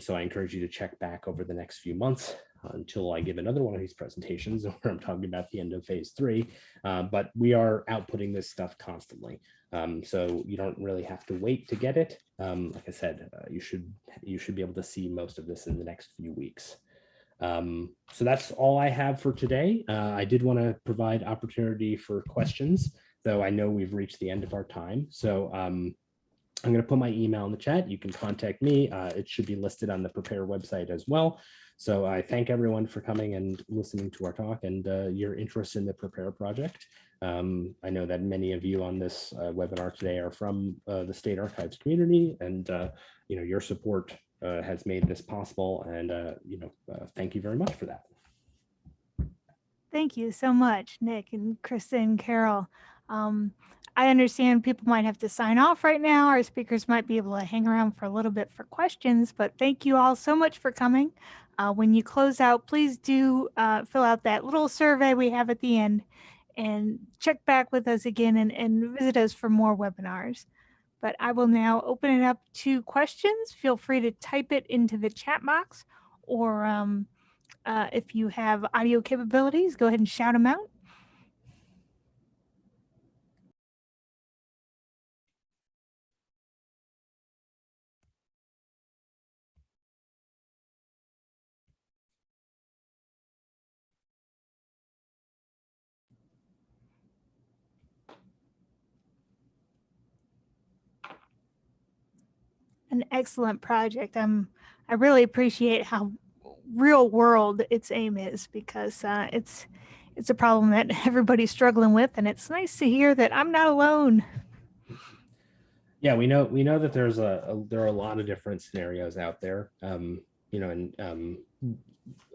So I encourage you to check back over the next few months until I give another one of these presentations where I'm talking about the end of phase 3. But we are outputting this stuff constantly. So you don't really have to wait to get it. Like I said, you should be able to see most of this in the next few weeks. So that's all I have for today. I did want to provide opportunity for questions, though I know we've reached the end of our time. So I'm going to put my email in the chat. You can contact me. It should be listed on the Prepare website as well. So I thank everyone for coming and listening to our talk and your interest in the Prepare project. I know that many of you on this webinar today are from the State Archives community, and your support has made this possible. And thank you very much for that. Thank you so much, Nick and Krista and Carol. I understand people might have to sign off right now. Our speakers might be able to hang around for a little bit for questions, but thank you all so much for coming. When you close out, please do fill out that little survey we have at the end and check back with us again and visit us for more webinars. But I will now open it up to questions. Feel free to type it into the chat box, or if you have audio capabilities, go ahead and shout them out. An excellent project. I really appreciate how real world its aim is, because it's a problem that everybody's struggling with, and it's nice to hear that I'm not alone. Yeah, we know that there are a lot of different scenarios out there.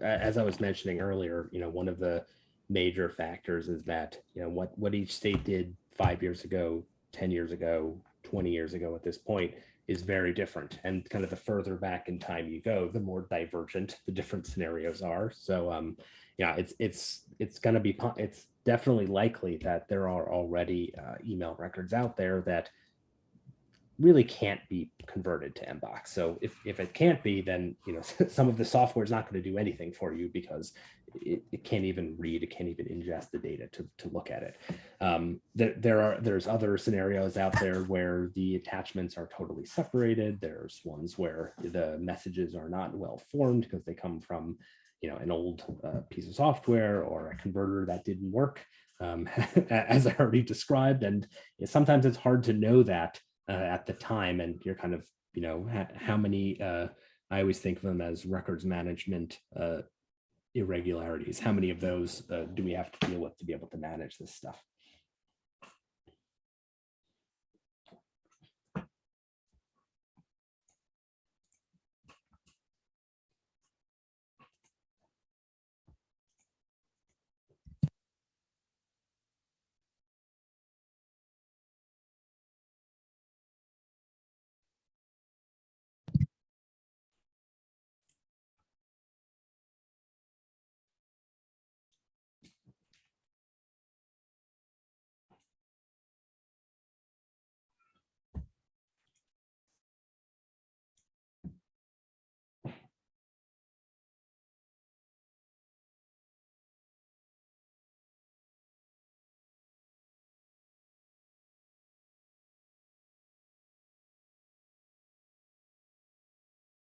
As I was mentioning earlier, one of the major factors is that what each state did 5 years ago, 10 years ago, 20 years ago at this point is very different. And kind of the further back in time you go, the more divergent the different scenarios are. So yeah, it's definitely likely that there are already email records out there that really can't be converted to Mbox. So if it can't be, then some of the software is not going to do anything for you, because it can't even read, it can't even ingest the data to look at it. There's other scenarios out there where the attachments are totally separated. There's ones where the messages are not well formed because they come from an old piece of software or a converter that didn't work, as I already described. And sometimes it's hard to know that at the time, and you're kind of how many I always think of them as records management irregularities. How many of those do we have to deal with to be able to manage this stuff?